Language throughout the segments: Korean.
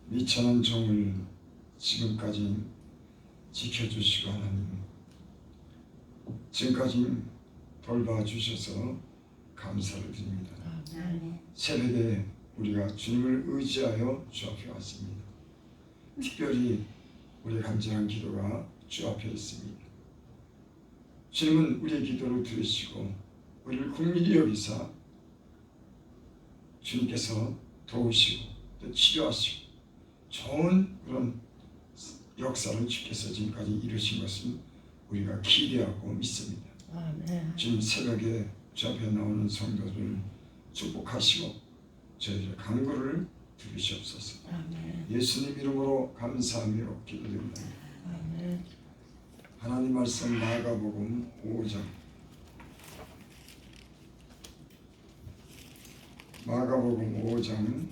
미천한 종을 지금까지 지켜주시고 하나님, 지금까지 돌봐주셔서 감사를 드립니다. 새벽에 우리가 주님을 의지하여 주 앞에 왔습니다. 특별히 우리 간절한 기도가 주 앞에 있습니다. 주님은 우리의 기도를 들으시고 우리를 긍휼히 여기사 주님께서 도우시고 또 치료하시고 좋은 그런 역사를 주께서 지금까지 이루신 것을 우리가 기대하고 믿습니다. 아멘. 지금 새벽에 주 앞에 나오는 성도들을 축복하시고 저희들의 간구를 들으시옵소서. 아멘. 예수님 이름으로 감사하며 기도드립니다. 아멘. 하나님 말씀 마가복음 5장 마가복음 5장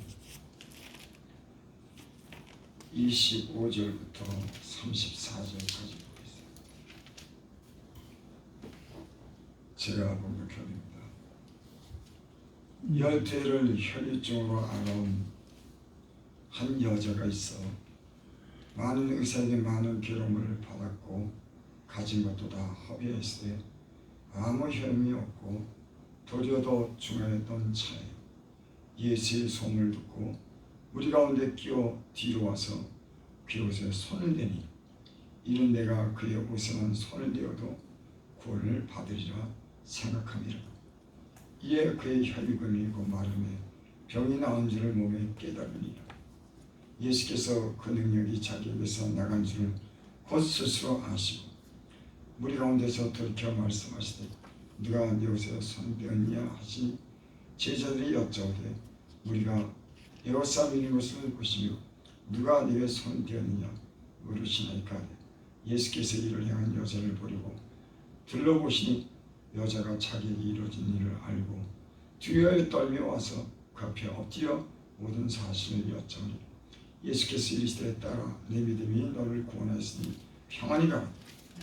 25절부터 34절까지 보겠습니다. 제가 번역합니다. 열대를 혈류증으로 앓아온 한 여자가 있어 많은 의사에게 많은 괴로움을 받았고 가진 것도 다 허비했을 때 아무 혈음이 없고 도리어 더 중하였던 차에 예수의 소문을 듣고 우리 가운데 끼어 뒤로 와서 그의 옷에 손을 대니 이는 내가 그의 옷에만 손을 대어도 구원을 받으리라 생각함이라. 이에 그의 혈육은 곧 마름에 병이 나은 줄을 몸에 깨달으니라. 예수께서 그 능력이 자기에게서 나간 줄을 곧 스스로 아시고 무리 가운데서 돌이켜 말씀하시되 누가 네 옷에 손 대었냐 하시니 제자들이 여짜오되 우리가 에워싸 미는 것을 보시며 누가 네게 손 대었느냐 물으시나이까. 예수께서 이를 향한 여자를 보려고 둘러보시니 여자가 자기에게 이루어진 일을 알고 두려워에 떨며 와서 그 앞에 엎드려 모든 사실을 여짜오니 예수께서 이르시되 딸아 내 믿음이 너를 구원하였으니 평안히 가라.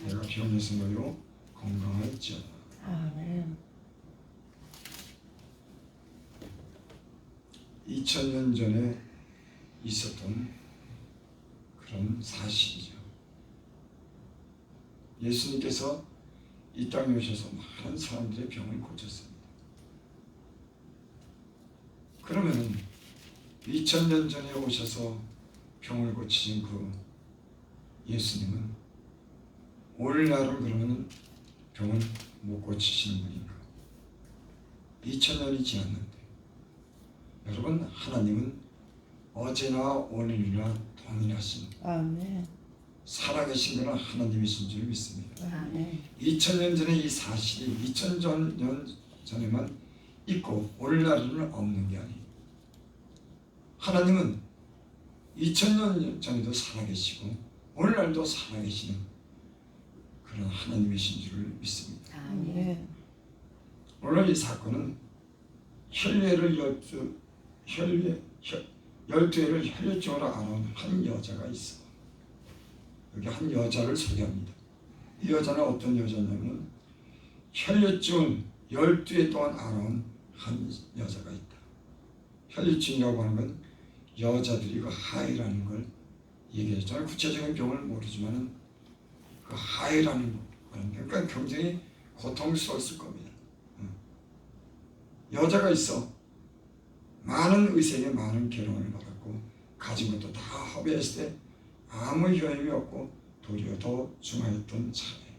내가 병에서 너로 건강할지어다. 아멘. 2000년 전에 있었던 그런 사실이죠. 예수님께서 이 땅에 오셔서 많은 사람들의 병을 고쳤습니다. 그러면 2000년 전에 오셔서 병을 고치신 그 예수님은 오늘날은 그러면 병을 못 고치시는 분인가? 2000년이 지났는데 여러분, 하나님은 어제나 오늘이나 동일하신 아멘. 살아계신 분은 하나님이신 줄 믿습니다. 아멘. 2000년 전에 이 사실이 2000년 전에만 있고 오늘날에는 없는 게 아니에요. 하나님은 2000년 전에도 살아계시고 오늘날도 살아계시는 그런 하나님이신 줄 믿습니다. 아멘. 오늘 이 사건은 혈례를 12회를 혈류증으로 앓아온 한 여자가 있어. 여기 한 여자를 소개합니다. 이 여자는 어떤 여자냐면 혈류증 12회 동안 앓아온 한 여자가 있다. 혈류증이라고 하는 건 여자들이 그 하이라는 걸 얘기해요. 저는 구체적인 병을 모르지만 그 하이라는 거는 그러니까 굉장히 고통스러웠을 겁니다. 여자가 있어 많은 의사에게 많은 괴로움을 받았고 가진 것도 다 허비했을 때 아무 효험이 없고 도리어 더 중하였던 차에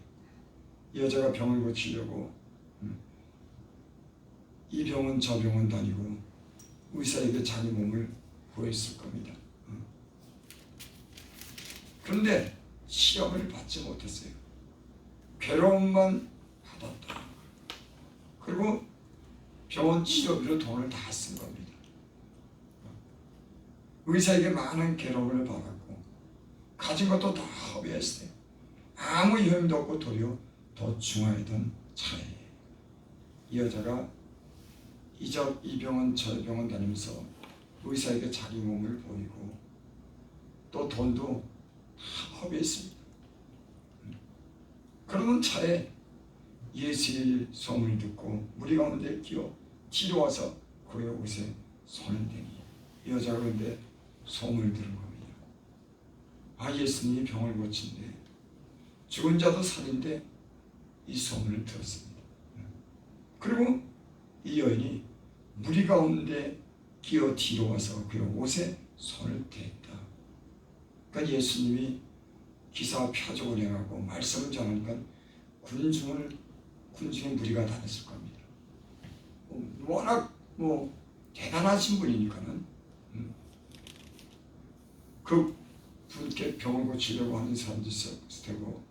이 여자가 병을 고치려고 이 병원 저 병원 다니고 의사에게 자기 몸을 구했을 겁니다. 그런데 시험을 받지 못했어요. 괴로움만 받았다. 그리고 병원 치료비로 돈을 다 쓴 겁니다. 의사에게 많은 괴로움을 받았고 가진 것도 다 허비했어요. 아무 효험도 없고 도리어 더 중하였던 차에 이 여자가 이 병원 저 병원 다니면서 의사에게 자기 몸을 보이고 또 돈도 다 허비했습니다. 그러는 차에 예수의 소문을 듣고 무리 가운데 끼어 뒤로 와서 그의 옷에 손을 대니 이 여자가 그런데 소문을 들은 겁니다. 아, 예수님이 병을 고친대, 죽은 자도 살인데, 이 소문을 들었습니다. 그리고 이 여인이 무리 가운데 끼어 뒤로 와서 그의 옷에 손을 댔다. 그러니까 예수님이 기사 표적을 행하고 말씀을 전하니까 군중의 무리가 다녔을 겁니다. 워낙 대단하신 분이니까는 그 분께 병을 고치려고 하는 사람도 있을 테고,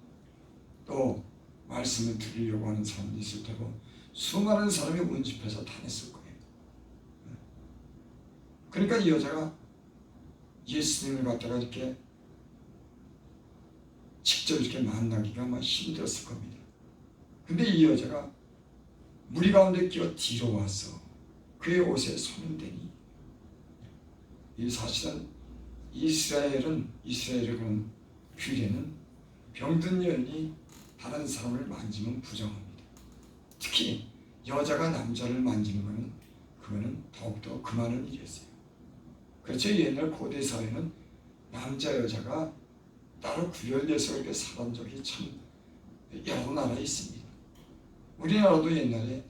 또 말씀을 드리려고 하는 사람도 있을 테고, 수많은 사람이 운집해서 다녔을 거예요. 그러니까 이 여자가 예수님을 갖다가 이렇게 직접 이렇게 만나기가 막 힘들었을 겁니다. 근데 이 여자가 무리 가운데 끼어 뒤로 와서 그의 옷에 손을 대니, 이 사실은 이스라엘의 그런 규례는 병든 여인이 다른 사람을 만지면 부정합니다. 특히 여자가 남자를 만지는 것은 그거는 더욱더 금하는 일이었어요. 그렇죠. 옛날 고대 사회는 남자 여자가 따로 구별돼서 이렇게 살은 적이 참 여러 나라에 있습니다. 우리나라도 옛날에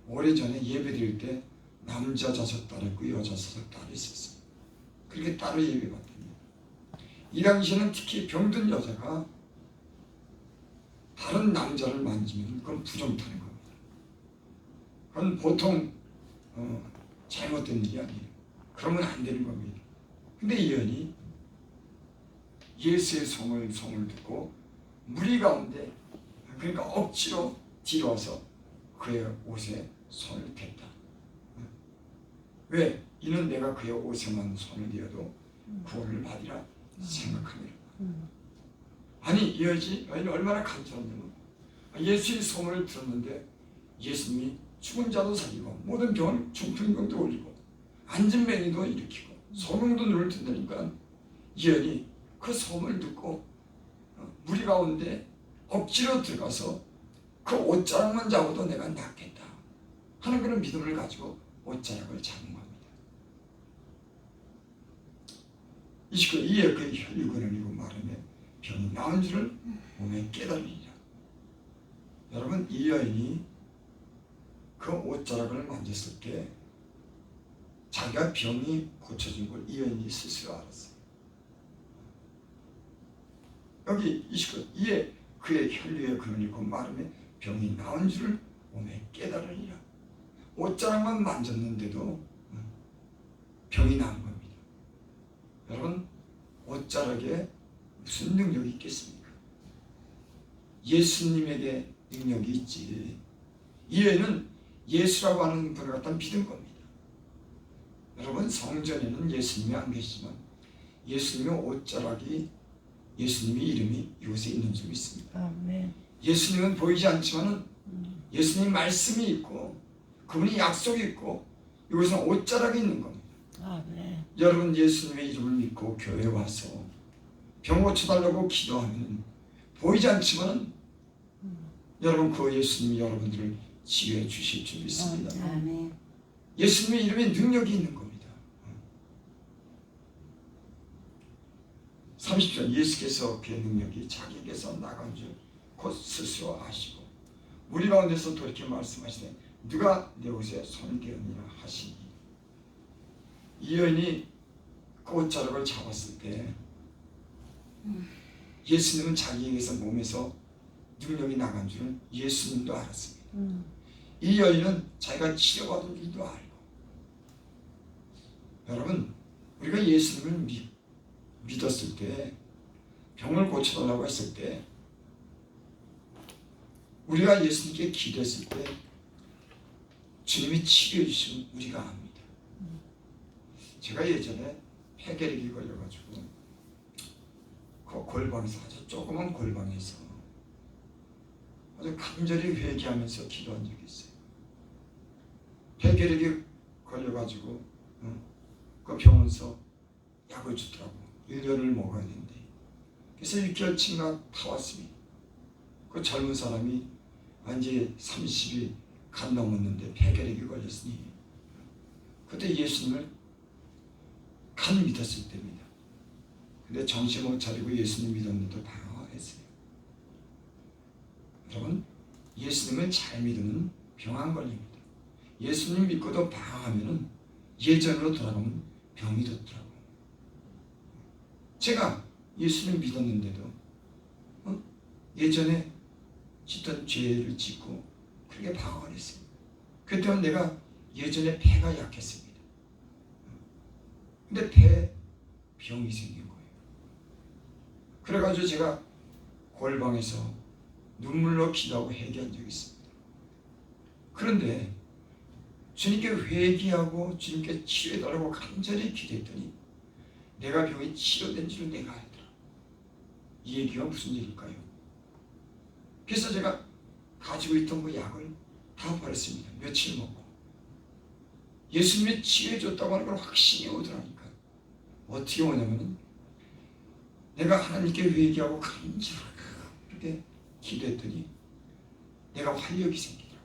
오래전에 예배드릴 때 남자 5딸 있고 여자 5딸이 있었어요. 그렇게 따로 예배받습니다. 이 당시에는 특히 병든 여자가 다른 남자를 만지면 그건 부정타는 겁니다. 그건 보통 잘못된 일이 아니에요. 그러면 안 되는 겁니다. 근데 이 여인이 예수의 성을 듣고 무리 가운데, 그러니까 억지로 뒤로 와서 그의 옷에 손을 댔다. 왜? 이는 내가 그의 옷에만 손을 대어도 구원을 받으라 생각합니다. 아니, 이 여인이 얼마나 간절하냐면, 예수의 소문을 들었는데 예수님이 죽은 자도 살리고 모든 병을 중풍병도 올리고 안진뱅이도 일으키고 소명도 눈을 뜬다니까, 이 여인이 그 소문을 듣고 무리 가운데 억지로 들어가서 그 옷자락만 잡아도 내가 낫겠다 하는 그런 믿음을 가지고 옷자락을 잡은 겁니다. 29절, 이에 그 혈육을 흘리고 마르며 병이 나은 줄을 몸에 깨달으리라. 여러분, 이 여인이 그 옷자락을 만졌을 때 자기가 병이 고쳐진 걸 이 여인이 스스로 알았어요. 여기 29절, 이에 그의 혈류에 근을 잃고 마르며 병이 나은 줄을 몸에 깨달으리라. 옷자락만 만졌는데도 병이 나은 겁니다. 여러분, 옷자락에 무슨 능력이 있겠습니까? 예수님에게 능력이 있지. 이 여인은 예수라고 하는 분을 갖다 믿은 겁니다. 여러분, 성전에는 예수님이 안 계시지만 예수님의 옷자락이, 예수님의 이름이 이곳에 있는 줄 믿습니다. 아멘. 예수님은 보이지 않지만은 예수님 말씀이 있고 그분이 약속이 있고 이곳은 옷자락이 있는 겁니다. 아멘. 여러분, 예수님의 이름을 믿고 교회에 와서 병 고쳐달라고 기도하면 보이지 않지만은 여러분, 그 예수님이 여러분들을 치유해 주실 줄 믿습니다. 아멘. 예수님의 이름에 능력이 있는 겁니다. 30절, 예수께서 그의 능력이 자기에게서 나간 줄 곧 스스로 아시고 무리 가운데서 돌이켜 말씀하시되 누가 내 옷에 손이 되었느냐 하시니, 이 여인이 그 옷자락을 잡았을 때 예수님은 자기에게서 몸에서 능력이 나간 줄은 예수님도 알았습니다. 이 여인은 자기가 치료받은 줄도 알고, 여러분, 우리가 예수님을 믿었을 때, 병을 고쳐달라고 했을 때, 우리가 예수님께 기도했을 때 주님이 치료해 주시면 우리가 압니다. 제가 예전에 폐결핵이 걸려가지고 그 골방에서, 아주 조그만 골방에서 아주 간절히 회개하면서 기도한 적이 있어요. 폐결핵이 걸려가지고 그 병원에서 약을 주더라고. 1년을 먹어야 된대. 그래서 6개월치가 다 왔습니다. 그 젊은 사람이 이제 30이 간 넘었는데 폐결핵이 걸렸으니, 그때 예수님을 간 믿었을 때입니다. 근데 정신 못 차리고 예수님 믿었는데도 방황했어요. 여러분, 예수님을 잘 믿으면 병 안 걸립니다. 예수님 믿고도 방황하면 예전으로 돌아가면 병이 돋더라고요. 제가 예수님 믿었는데도 예전에 짓던 죄를 짓고 그렇게 방황을 했어요. 그때는 내가 예전에 폐가 약했습니다. 근데 폐에 병이 생긴 거예요. 그래가지고 제가 골방에서 눈물로 기도하고 회개한 적이 있습니다. 그런데 주님께 회개하고 주님께 치료해달라고 간절히 기도했더니 내가 병이 치료된 줄 내가 알더라. 이 얘기가 무슨 얘기일까요? 그래서 제가 가지고 있던 그 약을 다 버렸습니다. 며칠 먹고 예수님이 치료해줬다고 하는 걸 확신이 오더라니까. 어떻게 오냐면은 내가 하나님께 회개하고 간절하게 기도했더니 내가 활력이 생기더라고.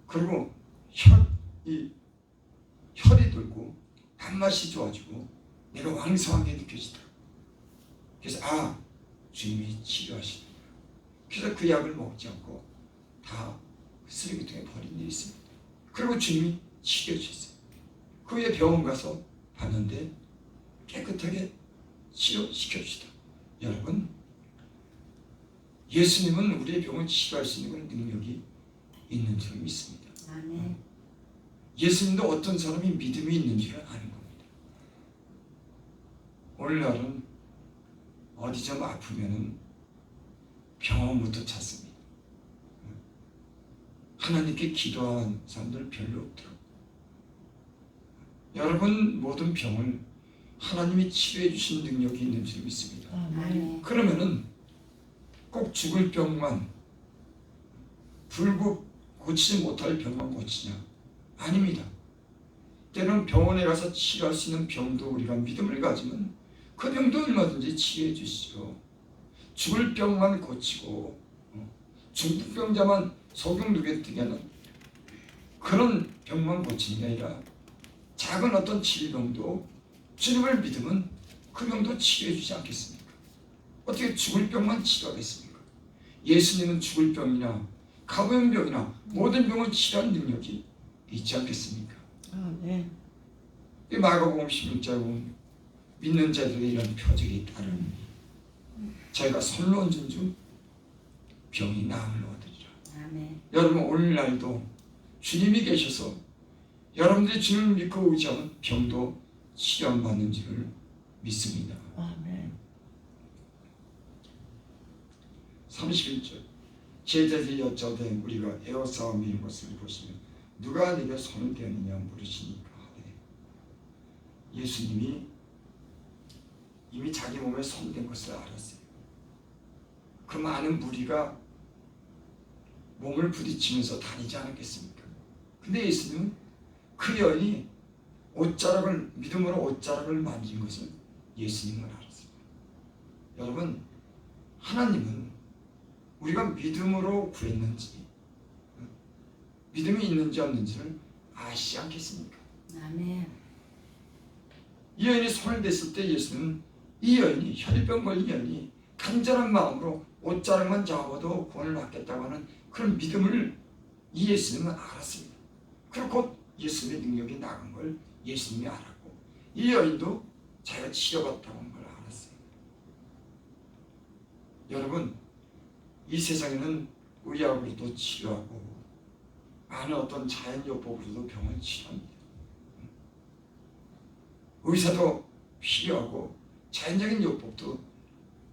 그리고 혈이 돌고 단맛이 좋아지고 내가 왕성하게 느껴지더라고. 그래서 주님이 치료하시네. 그래서 그 약을 먹지 않고 다 쓰레기통에 버린 일이 있습니다. 그리고 주님이 치료해 주셨어요. 그 후에 병원 가서 봤는데 깨끗하게 치료시켜 주시다. 여러분, 예수님은 우리의 병을 치료할 수 있는 그런 능력이 있는 줄 믿습니다. 아멘. 예수님도 어떤 사람이 믿음이 있는지를 아는 겁니다. 오늘날은 어디 좀 아프면은 병원부터 찾습니다. 하나님께 기도한 사람들 별로 없더라고요. 여러분, 모든 병을 하나님이 치료해 주신 능력이 있는 줄 믿습니다. 아멘. 그러면은 꼭 죽을 병만, 불구 고치지 못할 병만 고치냐? 아닙니다. 때로는 병원에 가서 치료할 수 있는 병도 우리가 믿음을 가지면 그 병도 얼마든지 치료해 주시죠. 죽을 병만 고치고 중풍병자만 소경 누게뜨게 하는 그런 병만 고치는 게 아니라 작은 어떤 질병도 주님을 믿으면 그 병도 치료해 주지 않겠습니까? 어떻게 죽을 병만 치료하겠습니까? 예수님은 죽을 병이나 가부형병이나 모든 병을 치료하는 능력이 있지 않겠습니까? 아멘. 이 마가복음 16장에 보면 믿는 자들의 이런 표적이 따르니 저희가 손로 얹은 중 병이 나음을 얻으리라. 아멘. 여러분, 오늘날도 주님이 계셔서 여러분들이 주님을 믿고 의지하면 병도 치료받는 줄을 믿습니다. 아멘. 31절 제자들이 여짜되 우리가 에워싸움이 이런 것을 보시면 누가 네게 손을 대느냐 물으시니까 하되 예수님이 이미 자기 몸에 손댄 것을 알았어요. 그 많은 무리가 몸을 부딪히면서 다니지 않았겠습니까? 근데 예수님은 그 여인이 믿음으로 옷자락을 만진 것을 예수님은 알았어요. 여러분, 하나님은 우리가 믿음으로 구했는지 믿음이 있는지 없는지를 아시지 않겠습니까? 아멘. 이 여인이 손을 댔을 때 예수님은 이 여인이 혈병 걸린 여인이 간절한 마음으로 옷자락만 잡아도 구원을 받겠다고 하는 그런 믿음을 이 예수님은 알았습니다. 그리고 곧 예수님의 능력이 나간 걸 예수님이 알았고 이 여인도 자기가 치료받았다고 하는 걸 알았어요. 여러분, 이 세상에는 의학으로도 치료하고 많은 어떤 자연요법으로도 병을 치료합니다. 의사도 필요하고 자연적인 요법도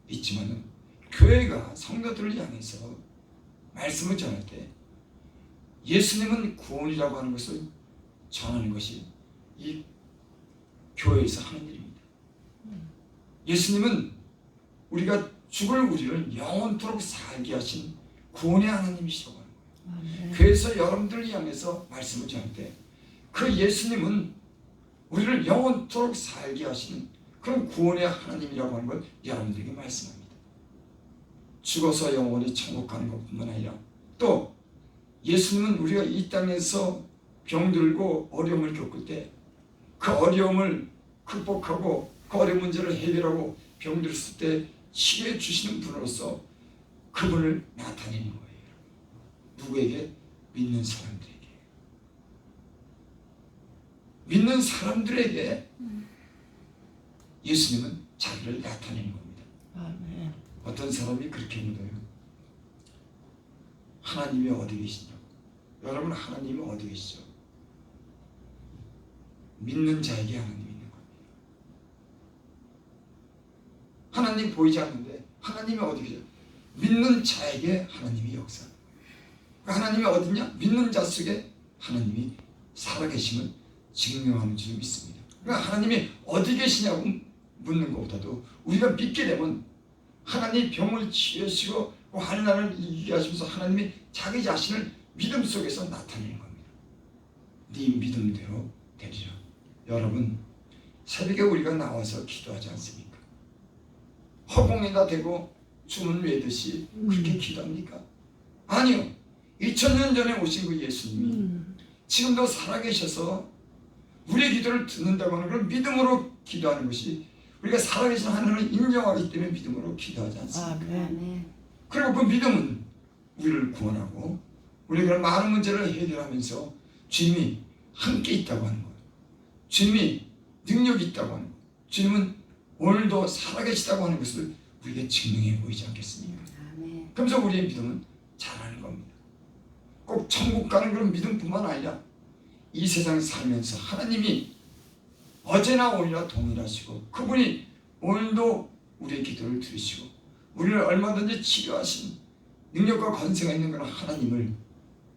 있지만 교회가 성도들을 향해서 말씀을 전할 때 예수님은 구원이라고 하는 것을 전하는 것이 이 교회에서 하는 일입니다. 예수님은 우리가 죽을 우리를 영원토록 살게 하신 구원의 하나님이시라고 하는 거예요. 아멘. 그래서 여러분들을 향해서 말씀을 전할 때 그 예수님은 우리를 영원토록 살게 하시는 그런 구원의 하나님이라고 하는 걸 여러분들에게 말씀합니다. 죽어서 영원히 천국 가는 것뿐만 아니라 또 예수님은 우리가 이 땅에서 병들고 어려움을 겪을 때 그 어려움을 극복하고 그 어려운 문제를 해결하고 병들었을 때 치료해 주시는 분으로서 그분을 나타내는 거예요. 누구에게? 믿는 사람들에게. 믿는 사람들에게 예수님은 자기를 나타내는 겁니다. 아멘. 어떤 사람이 그렇게 믿어요. 하나님이 어디 계시냐고. 여러분, 하나님이 어디 계시죠? 믿는 자에게 하나님이 있는 겁니다. 하나님 보이지 않는데 하나님이 어디 계세요? 믿는 자에게 하나님이 역사합니다. 하나님이 어디냐? 믿는 자 속에 하나님이 살아계심을 증명하는 줄 믿습니다. 그러니까 하나님이 어디 계시냐고 묻는 것보다도 우리가 믿게 되면 하나님이 병을 치유하시고 환난을 이기게 하시면서 하나님이 자기 자신을 믿음 속에서 나타내는 겁니다. 네 믿음대로 되리라. 여러분, 새벽에 우리가 나와서 기도하지 않습니까? 허공에다 대고 주문 외듯이 그렇게 기도합니까? 아니요. 2000년 전에 오신 그 예수님이 지금도 살아계셔서 우리의 기도를 듣는다고 하는 걸 믿음으로 기도하는 것이, 우리가 살아계신 하나님을 인정하기 때문에 믿음으로 기도하지 않습니까? 아멘. 그리고 그 믿음은 우리를 구원하고 우리가 그런 많은 문제를 해결하면서 주님이 함께 있다고 하는 거예요. 주님이 능력이 있다고 하는 거예요. 주님은 오늘도 살아계시다고 하는 것을 우리에게 증명해 보이지 않겠습니까? 아멘. 그러면서 우리의 믿음은 자라는 겁니다. 꼭 천국 가는 그런 믿음뿐만 아니라 이 세상에 살면서 하나님이 어제나 오늘이나 동일하시고 그분이 오늘도 우리의 기도를 들으시고 우리를 얼마든지 치료하신 능력과 권세가 있는 그런 하나님을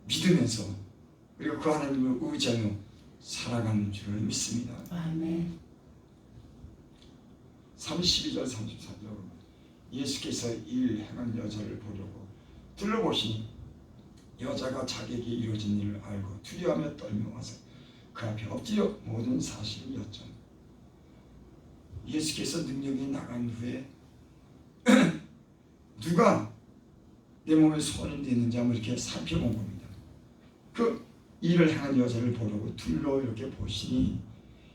믿으면서 우리가 그 하나님을 의지하며 살아가는 줄을 믿습니다. 아멘. 32절 34절 예수께서 일 행한 여자를 보려고 둘러보시니 여자가 자기에게 이루어진 일을 알고 두려워하며 떨며 와서 그 앞에 엎드려 모든 사실을 여쭤. 예수께서 능력이 나간 후에 누가 내 몸에 손이 되는지 한번 이렇게 살펴본 겁니다. 그 일을 행한 여자를 보려고 둘러 이렇게 보시니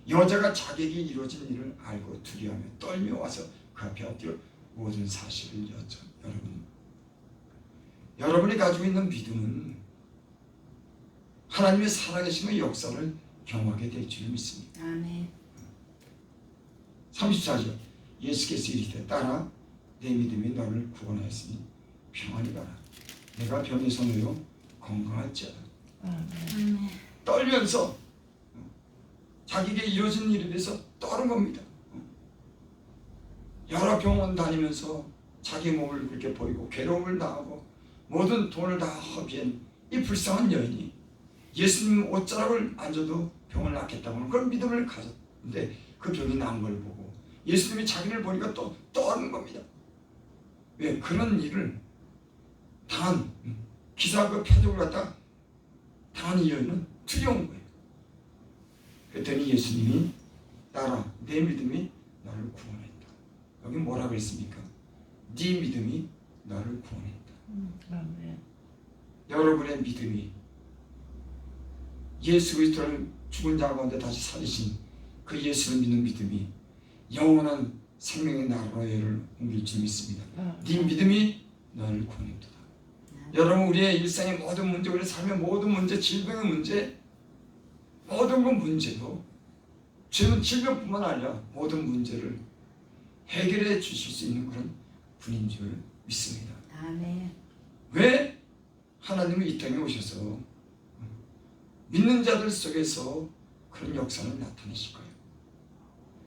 여자가 자기에게 이루어진 일을 알고 두려워하며 떨며 와서 그 앞에 엎드려 모든 사실을 여쭤. 여러분이 가지고 있는 믿음은 하나님의 살아계심의 역사를 경험하게 될 줄 믿습니다. 아멘. 34절 예수께서 이르시되 딸아 내 믿음이 너를 구원하였으니 평안히 가라. 내가 병에서 놓여 건강할지어다. 아멘. 떨면서 자기에게 이루어진 일에 대해서 떠는 겁니다. 여러 병원 다니면서 자기 몸을 그렇게 보이고 괴로움을 당하고 모든 돈을 다 허비한 이 불쌍한 여인이 예수님 옷자락을 만져도 병을 낫겠다고 하는 그런 믿음을 가졌는데 그 병이 나은 걸 보고 예수님이 자기를 보니까 또 떠는 겁니다. 왜? 그런 일을 당한 기사 그 표적을 갖다 당한 이 여인은 두려운 거예요. 그랬더니 예수님이 딸아 내 믿음이 너를 구원했다. 여기 뭐라 그랬습니까? 네 믿음이 너를 구원했다. 아멘. 여러분의 믿음이 예수 그리스도를 죽은 자 가운데 다시 살리신 그 예수를 믿는 믿음이 영원한 생명의 나라로 너를 옮길 줄 믿습니다. 네 믿음이 너를 구원했도다. 여러분 우리의 일상의 모든 문제, 우리 삶의 모든 문제, 질병의 문제, 모든 그 문제도 주님은 질병뿐만 아니라 모든 문제를 해결해 주실 수 있는 그런 분인 줄 믿습니다. 아멘. 왜 하나님은 이 땅에 오셔서 믿는 자들 속에서 그런 역사를 나타내실 거예요.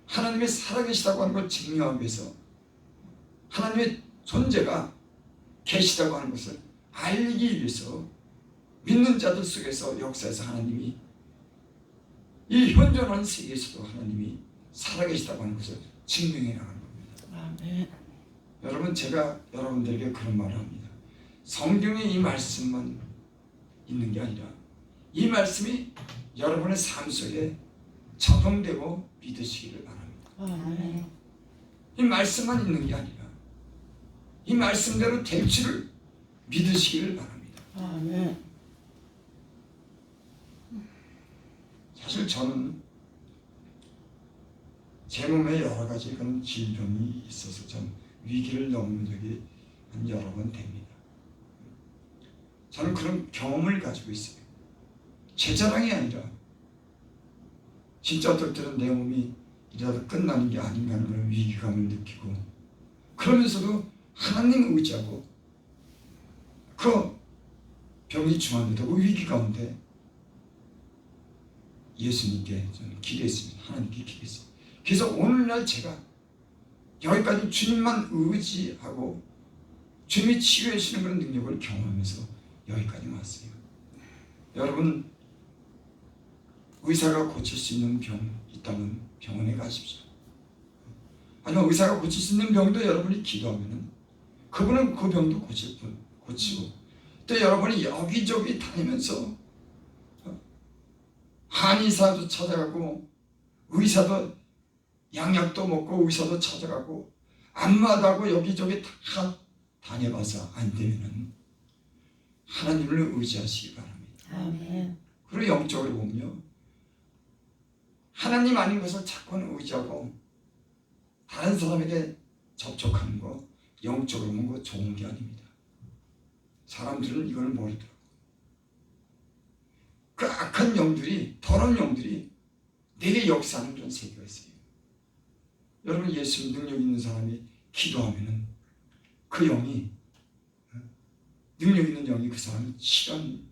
하나님이 살아계시다고 하는 걸 증명하기 위해서 하나님의 존재가 계시다고 하는 것을 알기 위해서 믿는 자들 속에서 역사에서 하나님이 이 현존하는 세계에서도 하나님이 살아계시다고 하는 것을 증명해 나가는 겁니다. 아멘. 여러분 제가 여러분들에게 그런 말을 합니다. 성경에 이 말씀만 있는 게 아니라 이 말씀이 여러분의 삶 속에 적용되고 믿으시기를 바랍니다. 아멘. 이 말씀만 있는 게 아니라 이 말씀대로 될 줄을 믿으시기를 바랍니다. 아멘. 사실 저는 제 몸에 여러 가지 그런 질병이 있어서 좀 위기를 넘은 적이 한 여러 번 됩니다. 저는 그런 경험을 가지고 있어요. 제 자랑이 아니라 진짜 어떨 때는 내 몸이 이러다 끝나는 게 아닌가 하는 그런 위기감을 느끼고, 그러면서도 하나님 의지하고 그 병이 중한데도 그 위기 가운데 예수님께 저는 기도했습니다. 하나님께 기도했습니다. 그래서 오늘날 제가 여기까지 주님만 의지하고 주님이 치유해 주시는 그런 능력을 경험하면서 여기까지 왔어요. 여러분, 의사가 고칠 수 있는 병 있다면 병원에 가십시오. 아니면 의사가 고칠 수 있는 병도 여러분이 기도하면 그분은 그 병도 고치고, 또 여러분이 여기저기 다니면서 한의사도 찾아가고 의사도 양약도 먹고 의사도 찾아가고 안마다고 여기저기 다 다녀봐서 안 되면은 하나님을 의지하시기 바랍니다. 아멘. 그리고 영적으로 보면요, 하나님 아닌 것을 자꾸는 의지하고 다른 사람에게 접촉하는 거 영적으로 보면 거 좋은 게 아닙니다. 사람들은 이걸 모르더라고요. 그 악한 영들이, 더러운 영들이 내게 역사하는 그런 세계가 있어요. 여러분, 예수 능력 있는 사람이 기도하면은 그 영이, 능력 있는 영이 그 사람을 치료하는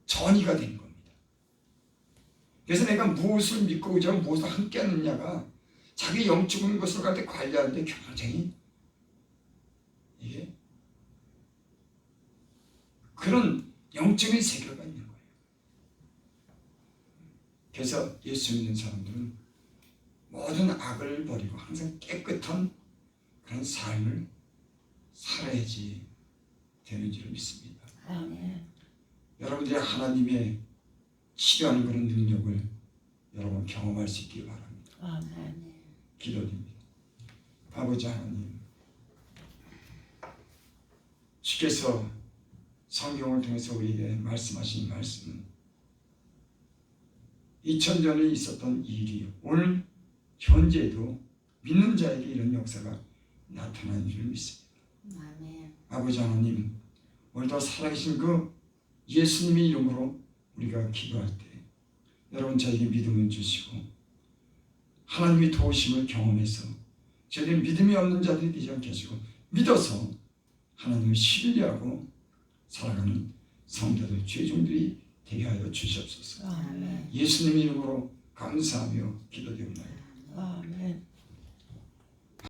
전이가 되는 겁니다. 그래서 내가 무엇을 믿고 의지하고 무엇을 함께 하느냐가 자기 영적인 것을 갈 때 관리하는데 굉장히 이게 그런 영적인 세계가 있는 거예요. 그래서 예수 믿는 사람들은 모든 악을 버리고 항상 깨끗한 그런 삶을 살아야지 되는 줄 믿습니다. 아멘. 여러분들이 하나님의 치료하는 그런 능력을 여러분 경험할 수 있길 바랍니다. 아멘. 기도드립니다. 아버지 하나님, 주께서 성경을 통해서 우리에게 말씀하신 말씀은 2000년에 있었던 일이 오늘 현재에도 믿는 자에게 이런 역사가 나타나는 줄 믿습니다. 아멘. 아버지 하나님, 오늘도 살아계신 그 예수님의 이름으로 우리가 기도할 때 여러분 저에게 믿음을 주시고 하나님의 도우심을 경험해서 저희들 믿음이 없는 자들이 되지 않게 하시고 믿어서 하나님을 신뢰하고 살아가는 성도들, 죄종들이 되게 하여 주시옵소서. 아멘. 예수님의 이름으로 감사하며 기도드립니다.